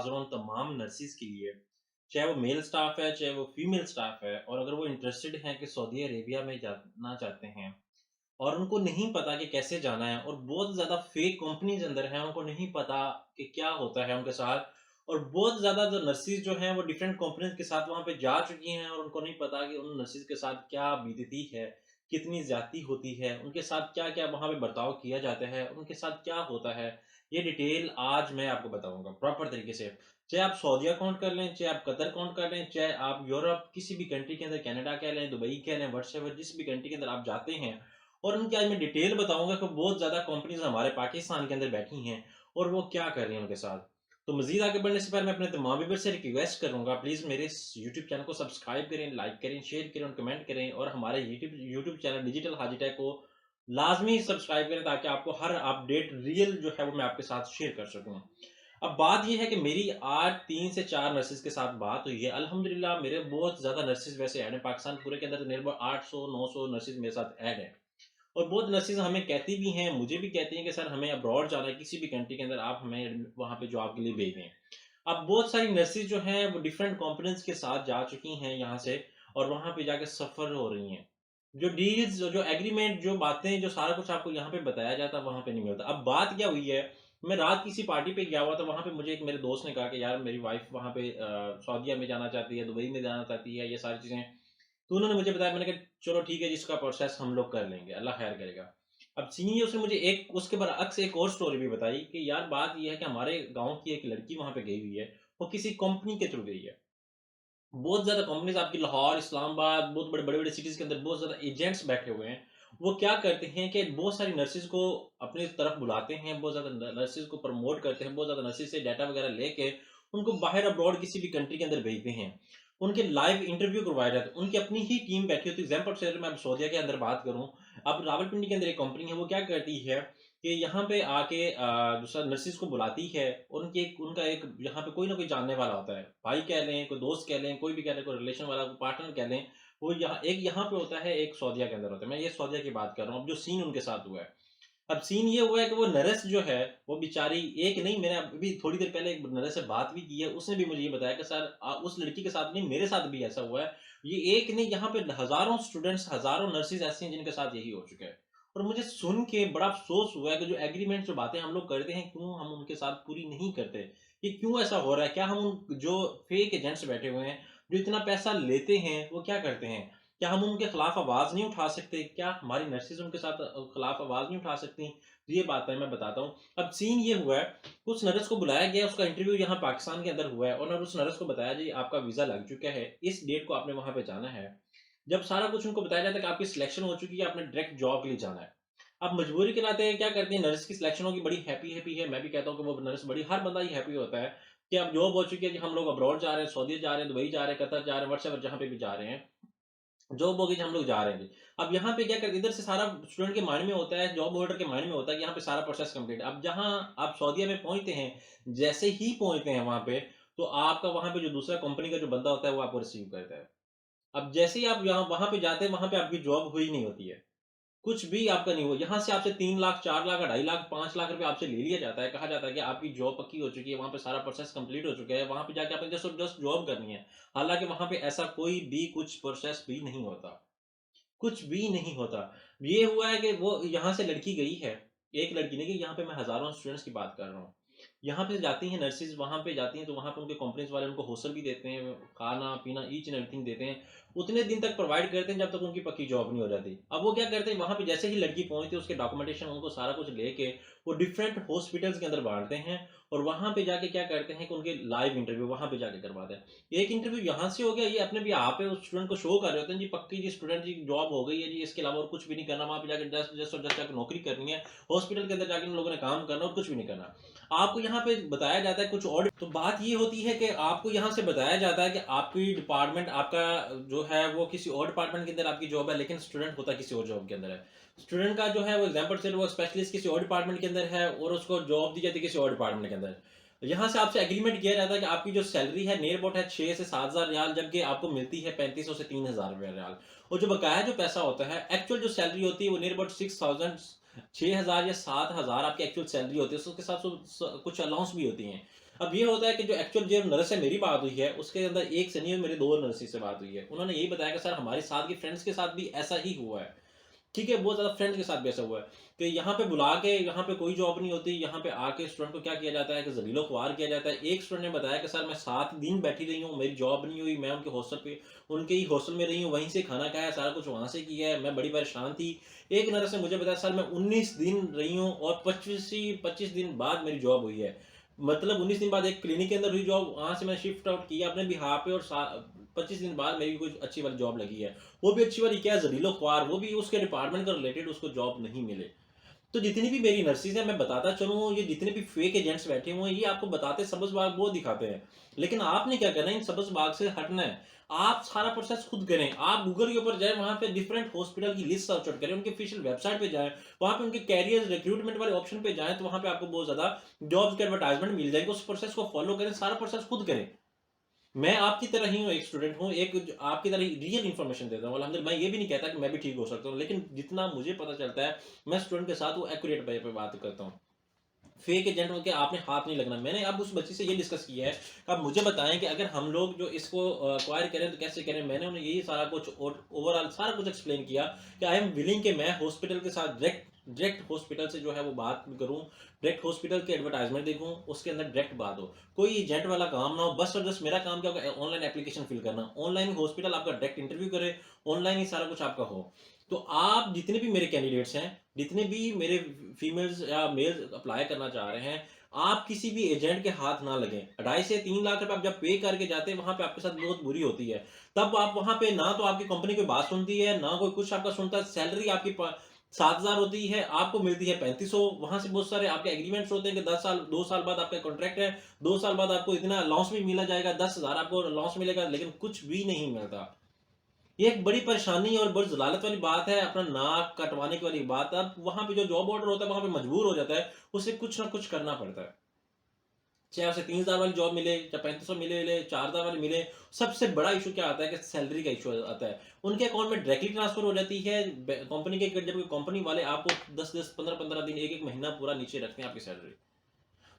हाज़िर तमाम नर्सिज़ के लिए, चाहे वो मेल स्टाफ़ है, चाहे वो फीमेल स्टाफ़ है और अगर वो इंटरेस्टेड हैं कि सऊदी अरेबिया में जाना चाहते हैं और उनको नहीं पता कि कैसे जाना है और बहुत ज़्यादा फ़ेक कंपनीज़ अंदर हैं, उनको नहीं पता कि क्या होता है उनके साथ और बहुत ज़्यादा जो नर्सिज़ जो हैं, वो डिफरेंट कंपनीज़ के साथ वहाँ पे जा चुकी हैं और उनको नहीं पता कि उन नर्सिज़ के साथ क्या बीतती है, कितनी ज़्यादती होती है, उनके साथ क्या-क्या वहाँ पे बर्ताव किया जाता है, उनके साथ क्या होता है, ये डिटेल आज मैं आपको बताऊँगा प्रॉपर तरीके से। चाहे आप सऊदीया काउंट कर लें, चाहे आप कतर काउंट कर लें, चाहे आप यूरोप किसी भी कंट्री के अंदर कनाडा कह लें, दुबई कह लें, व्हाटसएवर जिस भी कंट्री के अंदर आप जाते हैं और उनकी आज मैं डिटेल बताऊँगा कि बहुत ज़्यादा कंपनीज़ हमारे पाकिस्तान के अंदर बैठी हैं और वो क्या कर रही हैं उनके साथ। तो मज़ीद आगे बढ़ने से पहले मैं अपने तमाम व्यूअर से रिक्वेस्ट करूँगा प्लीज़ मेरे इस यूट्यूब चैनल को सब्सक्राइब करें, लाइक करें, शेयर करें और कमेंट करें और हमारे यूट्यूब यूट्यूब चैनल डिजिटल हाजी टेक को लाज़मी सब्सक्राइब करें ताकि आपको हर अपडेट रियल जो है वो मैं आपके साथ शेयर कर सकूँ। अब बात ये है कि मेरी आज 3 से 4 नर्सेज़ के साथ बात हुई है। अल्हम्दुलिल्लाह मेरे बहुत ज़्यादा नर्सेज़ वैसे ऐड हैं, पाकिस्तान पूरे के अंदर नियर अबाउट 800-900 नर्सेज़ मेरे साथ ऐड हैं। और बहुत नर्सेज़ हमें कहती भी हैं, मुझे भी कहती हैं कि सर हमें अब्रॉड जाना है, किसी भी कंट्री के अंदर आप हमें वहाँ पे जॉब के लिए भेज दें। अब बहुत सारी नर्सेज़ जो हैं वो डिफरेंट कंपनीज़ के साथ जा चुकी हैं यहाँ से और वहाँ पे जाके सफ़र हो रही हैं। जो डील्स जो एग्रीमेंट जो बातें जो सारा कुछ आपको यहाँ पे बताया जाता है वहाँ पे नहीं मिलता। अब बात क्या हुई है, मैं रात किसी पार्टी पे गया हुआ था, वहाँ पे मुझे एक मेरे दोस्त ने कहा कि यार मेरी वाइफ़ वहाँ पे सऊदीया में जाना चाहती है, दुबई में जाना चाहती है, ये सारी चीज़ें। तो उन्होंने मुझे बताया, मैंने कहा चलो ठीक है जी, इसका प्रोसेस हम लोग कर लेंगे, अल्लाह खैर करेगा। अब सीन ये उसने मुझे एक उसके बरअक्स एक और स्टोरी भी बताई कि यार बात ये है कि हमारे गाँव की एक लड़की वहाँ पे गई हुई है, वो किसी कंपनी के थ्रू गई है। बहुत ज़्यादा कंपनीज़ आपकी लाहौर, इस्लामाबाद, बहुत बड़े-बड़े सिटीज़ के अंदर बहुत ज़्यादा एजेंट्स बैठे हुए हैं। वो क्या करते हैं कि बहुत सारी नर्सेज़ को अपनी तरफ बुलाते हैं, बहुत ज़्यादा नर्सेज़ को प्रमोट करते हैं, बहुत ज़्यादा नर्सेज़ से डाटा वगैरह लेके उनको बाहर अब्रॉड किसी भी कंट्री के अंदर भेजते हैं। उनके लाइव इंटरव्यू करवाए जाते हैं, उनकी अपनी ही टीम बैठी होती है। एग्ज़ाम्पल से अगर मैं अब सऊदीया के अंदर बात करूँ, अब रावलपिंडी के अंदर एक कंपनी है, वो क्या करती है कि यहाँ पे आके दूसरा नर्सेज़ को बुलाती है और उनका एक यहाँ पे कोई ना कोई जानने वाला होता है। भाई कह लें, कोई दोस्त कह लें, कोई भी कह लें, कोई रिलेशन वाला, कोई पार्टनर कह लें, वो यहाँ पे होता है, एक सऊदीया के अंदर होता है। मैं ये सऊदीया की बात कर रहा हूँ, अब जो सीन उनके साथ हुआ है। अब सीन ये हुआ है कि वो नर्स जो है, वो बेचारी एक नहीं, मैंने अभी थोड़ी देर पहले एक नर्स से बात भी की है, उसने भी मुझे ये बताया कि सर उस लड़की के साथ नहीं, मेरे साथ भी ऐसा हुआ है। ये एक नहीं, यहाँ पे हज़ारों स्टूडेंट्स, हज़ारों नर्सेज़ ऐसी हैं जिनके साथ यही हो चुका है। और मुझे सुन के बड़ा अफ़सोस हुआ है कि जो एग्रीमेंट जो बातें हम लोग करते हैं, क्यों हम उनके साथ पूरी नहीं करते? ये क्यों ऐसा हो रहा है? क्या हम उन जो फेक एजेंट्स बैठे हुए हैं, जो इतना पैसा लेते हैं, वो क्या करते हैं? क्या हम उनके खिलाफ आवाज़ नहीं उठा सकते? क्या हमारी नर्सेज़ उनके साथ खिलाफ आवाज़ नहीं उठा सकती? तो ये बात है, मैं बताता हूँ। अब सीन ये हुआ है, उस नर्स को बुलाया गया, उसका इंटरव्यू यहाँ पाकिस्तान के अंदर हुआ है और उस नर्स को बताया जी आपका वीज़ा लग चुका है, इस डेट को आपने वहाँ पे जाना है। जब सारा कुछ उनको बताया जाता है कि आपकी सिलेक्शन हो चुकी है, आपने डायरेक्ट जॉब के लिए जाना है। अब मजबूरी के नाते क्या करती है, नर्स की सिलेक्शन होगी, बड़ी हैप्पी-हैप्पी है। मैं भी कहता हूँ कि वो नर्स बड़ी, हर बंदा ही हैप्पी होता है कि अब जॉब हो चुकी है जी, हम लोग अब्रॉड जा रहे हैं, सऊदी जा रहे हैं, दुबई जा रहे हैं, कतर जा रहे हैं, व्हाटएवर जहाँ पे भी जा रहे हैं। जॉब होगी जी, हम लोग जा रहे हैं जी। अब यहाँ पे क्या कर इधर से सारा स्टूडेंट के माइंड में होता है, जॉब होल्डर के माइंड में होता है कि यहाँ पे सारा प्रोसेस कंप्लीट है। अब जहाँ आप सऊदीया में पहुँचते हैं, जैसे ही पहुँचते हैं वहाँ पे, तो आपका वहाँ पे जो दूसरा कंपनी का जो बंदा होता है, वो आपको रिसीव करता है। अब जैसे ही आप यहाँ वहाँ पे जाते हैं, वहाँ पे आपकी जॉब हुई नहीं होती है। कुछ भी आपका नहीं हुआ। यहाँ से आपसे 3 लाख, 4 लाख, 2.5 लाख, 5 लाख रुपए आपसे ले लिया जाता है। कहा जाता है कि आपकी जॉब पक्की हो चुकी है, वहाँ पे सारा प्रोसेस कंप्लीट हो चुका है। वहाँ पे जाके आपने जस्ट और जस्ट जॉब करनी है। हालाँकि वहाँ पे ऐसा कोई भी कुछ प्रोसेस भी नहीं होता। कुछ भी नहीं होता। ये हुआ है कि वो यहाँ से लड़की गई है, एक लड़की नहीं गई, यहाँ पे मैं हज़ारों स्टूडेंट्स की बात कर रहा हूँ। यहाँ पे जाती हैं नर्सेज़, वहाँ पे जाती हैं तो वहाँ पे उनके कंपनीज़ वाले उनको हॉस्टल भी देते हैं, खाना-पीना ईच एंड एवरीथिंग देते हैं। उतने दिन तक प्रोवाइड करते हैं जब तक उनकी पक्की जॉब नहीं हो जाती। अब वो क्या करते हैं, वहाँ पे जैसे ही लड़की पहुँचती है उसके डॉक्यूमेंटेशन उनको सारा कुछ लेके वो डिफरेंट हॉस्पिटल्स के अंदर बाँटते हैं और वहाँ पे जाके क्या करते हैं कि उनके लाइव इंटरव्यू वहाँ पे जाके करवाते हैं। एक इंटरव्यू यहाँ से हो गया, ये अपने भी आप पे उस स्टूडेंट को शो कर रहे होते हैं जी, पक्की जी स्टूडेंट जी जॉब हो गई है जी, इसके अलावा और कुछ भी नहीं करना, वहाँ पे जाके जस्ट जस्ट और जस्ट जाके नौकरी करनी है, हॉस्पिटल के अंदर जाके इन लोगों ने काम करना और कुछ भी नहीं करना। आपको यहाँ पे बताया जाता है कुछ और, तो बात ये होती है कि आपको यहाँ से बताया जाता है कि आपकी डिपार्टमेंट आपका जो है वो किसी और डिपार्टमेंट के अंदर आपकी जॉब है, लेकिन स्टूडेंट होता किसी और जॉब के अंदर है। स्टूडेंट का जो है वो एग्जाम्पल से वो स्पेशलिस्ट किसी और डिपार्टमेंट के अंदर है और उसको जॉब दी जाती है किसी और डिपार्टमेंट के अंदर। यहाँ से आपसे एग्रीमेंट किया जाता है कि आपकी जो सैलरी है नियर अबाउट है 6 से 7,000 रियाल, जबकि आपको मिलती है 3500 से 3,000 रुपए रियाल। और जो बकाया जो पैसा होता है, एक्चुअल जो सैलरी होती है वो नियर अबाउट 6,000 6,000 या 7,000 आपकी एक्चुअल सैलरी होती है। उसके साथ कुछ अलाउंस भी होती हैं। अब ये होता है कि जो एक्चुअल जो नर्स से मेरी बात हुई है, उसके अंदर एक से नहीं, मेरे 2 नर्सेस से बात हुई है। उन्होंने यही बताया कि सर हमारे साथ के फ्रेंड्स के साथ भी ऐसा ही हुआ है। ठीक है, बहुत ज़्यादा फ्रेंड्स के साथ भी ऐसा हुआ है कि यहाँ पे बुला के यहाँ पे कोई जॉब नहीं होती, यहाँ पे आके स्टूडेंट को क्या किया जाता है कि ज़लीलो-ख्वार किया जाता है। एक स्टूडेंट ने बताया कि सर मैं 7 दिन बैठी रही हूँ, मेरी जॉब नहीं हुई, मैं उनके ही हॉस्टल में रही हूँ, वहीं से खाना खाया, सारा कुछ वहाँ से किया है, मैं बड़ी परेशान थी। एक नर्स ने मुझे बताया सर मैं 19 दिन रही हूँ और 25 दिन बाद मेरी जॉब हुई है। मतलब 19 दिन बाद एक क्लिनिक के अंदर हुई जॉब, वहाँ से मैं शिफ्ट आउट किया अपने बिहाफ़ पे और सा 25 दिन बाद मेरी कोई अच्छी वाली जॉब लगी है। वो भी अच्छी वाली क्या है ज़लीलो-ख्वार, वो भी उसके डिपार्टमेंट का रिलेटेड उसको जॉब नहीं मिले। तो जितनी भी मेरी नर्सेज़ हैं, मैं बताता चलूँ, ये जितने भी फेक एजेंट्स बैठे हुए हैं, ये आपको बताते सब्ज़ बाग वो दिखाते हैं। लेकिन आपने क्या करना है, इन सब्ज़ बाग से हटना है। आप सारा प्रोसेस खुद करें। आप गूगल के ऊपर जाएँ, वहाँ पे डिफरेंट हॉस्पिटल की लिस्ट सर्च आउट करें, उनके ऑफिशियल वेबसाइट पे जाएँ, वहाँ पे उनके कैरियर रिक्रूटमेंट वाले ऑप्शन पे जाएँ, तो वहाँ पे आपको बहुत ज़्यादा जॉब्स के एडवर्टाइज़मेंट मिल जाएँगे। उस प्रोसेस को फॉलो करें, सारा प्रोसेस खुद करें। मैं आपकी तरह ही हूँ, एक स्टूडेंट हूँ, एक ज आपकी तरह ही रियल इन्फॉर्मेशन देता हूँ। अल्हम्दुलिल्लाह मैं ये भी नहीं कहता कि मैं भी ठीक हो सकता हूँ, लेकिन जितना मुझे पता चलता है, मैं स्टूडेंट के साथ वो एक्यूरेट वे पे बात करता हूँ। फेक एजेंट हो के आपने हाथ नहीं लगना। मैंने अब उस बच्ची से ये डिस्कस किया है, कि आप मुझे बताएँ कि अगर हम लोग जो इसको एक्वायर करें तो कैसे करें? मैंने उन्हें यही सारा कुछ और ओवरऑल सारा कुछ एक्सप्लेन किया कि आई एम विलिंग कि मैं हॉस्पिटल के साथ डायरेक्ट डायरेक्ट हॉस्पिटल से जो है वो बात करूँ, डायरेक्ट हॉस्पिटल की एडवर्टाइज़मेंट देखूँ, उसके अंदर डायरेक्ट बात हो। कोई एजेंट वाला काम ना हो, बस और बस मेरा काम क्या होगा ऑनलाइन एप्लीकेशन फिल करना। ऑनलाइन हॉस्पिटल आपका डायरेक्ट इंटरव्यू करे, ऑनलाइन ही सारा कुछ आपका हो। तो आप जितने भी मेरे कैंडिडेट्स हैं, जितने भी मेरे फीमेल्स या मेल्स अप्लाई करना चाह रहे हैं, आप किसी भी एजेंट के हाथ ना लगें। 2.5 से 3 लाख रुपए आप जब पे करके जाते हैं, वहाँ पे आपके साथ बहुत बुरी होती है। तब आप वहाँ पे ना तो आपकी कंपनी कोई बात सुनती है, ना कोई कुछ आपका सुनता है। सैलरी आपकी 7,000 होती है, आपको मिलती है 3500। वहाँ से बहुत सारे आपके एग्रीमेंट्स होते हैं कि 10 साल 2 साल बाद आपका कॉन्ट्रैक्ट है, 2 साल बाद आपको इतना अलाउंस भी मिला जाएगा, 10,000 आपको अलाउंस मिलेगा, लेकिन कुछ भी नहीं मिलता। ये एक बड़ी परेशानी और बड़ी ज़लालत वाली बात है, अपना नाक कटवाने की वाली बात। अब वहाँ पे जो जॉब ऑर्डर होता है, वहाँ पे मजबूर हो जाता है, उसे कुछ ना कुछ करना पड़ता है। चाहे उसे 3,000 वाली जॉब मिले, चाहे 3500 मिले, 4,000 वाली मिले, सबसे बड़ा इश्यू क्या आता है कि सैलरी का इश्यू आता है। उनके अकाउंट में डायरेक्टली ट्रांसफर हो जाती है, कंपनी के जब कंपनी वाले आपको 10-10, 15-15 दिन, 1-1 महीना पूरा नीचे रखते हैं आपकी सैलरी।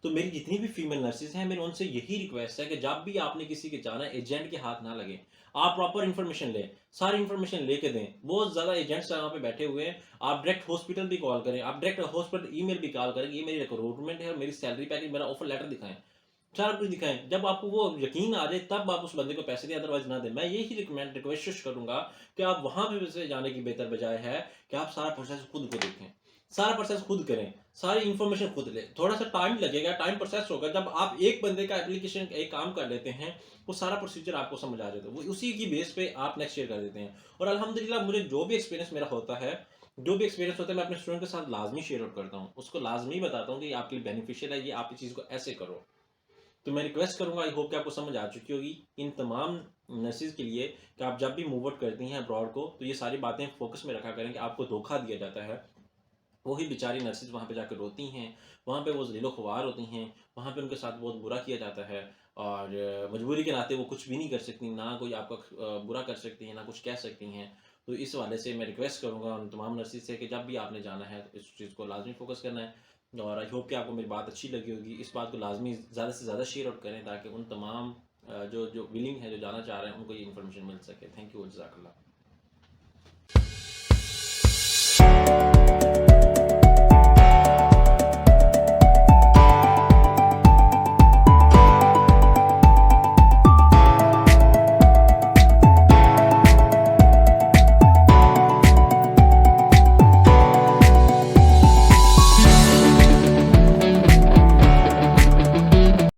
तो मेरी जितनी भी फीमेल नर्सेज़ हैं, मेरी उनसे यही रिक्वेस्ट है कि जब भी आपने किसी के जाना है, एजेंट के हाथ ना लगें। आप प्रॉपर इन्फॉर्मेशन लें, सारी इन्फॉर्मेशन लेके दें। बहुत ज़्यादा एजेंट्स वहाँ पे बैठे हुए हैं। आप डायरेक्ट हॉस्पिटल भी कॉल करें, आप डायरेक्ट हॉस्पिटल ईमेल भी कॉल करें, ये मेरी रिक्रूटमेंट है और मेरी सैलरी पैकेज, मेरा ऑफर लेटर दिखाएँ। सारा कुछ दिखाएँ। जब आपको वो यकीन आ जाए, तब आप उस बंदे को पैसे दें, अदरवाइज़ ना दें। मैं यही रिक्वेस्ट करूँगा कि आप वहाँ पे वैसे जाने की बेहतर बजाय है कि आप सारा प्रोसेस खुद को देखें। सारा प्रोसेस खुद करें, सारी इन्फॉर्मेशन खुद लें। थोड़ा-सा टाइम लगेगा, टाइम प्रोसेस होगा। जब आप एक बंदे का एप्लीकेशन एक काम कर लेते हैं, वो सारा प्रोसीजर आपको समझ आ जाता है। वो उसी की बेस पे आप नेक्स्ट ईयर कर देते हैं। और अल्हम्दुलिल्लाह मुझे जो भी एक्सपीरियंस मेरा होता है, जो भी एक्सपीरियंस होता है, मैं अपने स्टूडेंट के साथ लाज़मी शेयर आउट करता हूँ। उसको लाज़मी बताता हूँ कि ये आपके लिए बेनिफिशियल है, ये आप इस चीज़ को ऐसे करो। तो मैं रिक्वेस्ट करूँगा, आई होप कि आपको समझ आ चुकी होगी इन तमाम नर्सेज़ के लिए कि आप जब भी मूव आउट करती हैं अब्रॉड को, तो ये सारी बातें फ़ोकस में रखा करें कि आपको धोखा दिया जाता है। वही बेचारी नर्सेज़ वहाँ पे जाकर रोती हैं, वहाँ पे वो ज़लीलो-ख़वार होती हैं, वहाँ पे उनके साथ बहुत बुरा किया जाता है और मजबूरी के नाते वो कुछ भी नहीं कर सकती, ना कोई आपका बुरा कर सकती हैं, ना कुछ कह सकती हैं। तो इस हवाले से मैं रिक्वेस्ट करूँगा उन तमाम नर्सेज़ से कि जब भी आपने जाना है, तो इस चीज़ को लाज़मी फ़ोकस करना है और आई होप कि आपको मेरी बात अच्छी लगी होगी। इस बात को लाज़मी ज़्यादा से ज़्यादा शेयर आउट करें ताकि उन तमाम जो विलिंग है, जो जाना चाह रहे हैं, उनको ये इन्फॉर्मेशन मिल सके। थैंक यू, जज़ाकल्लाह।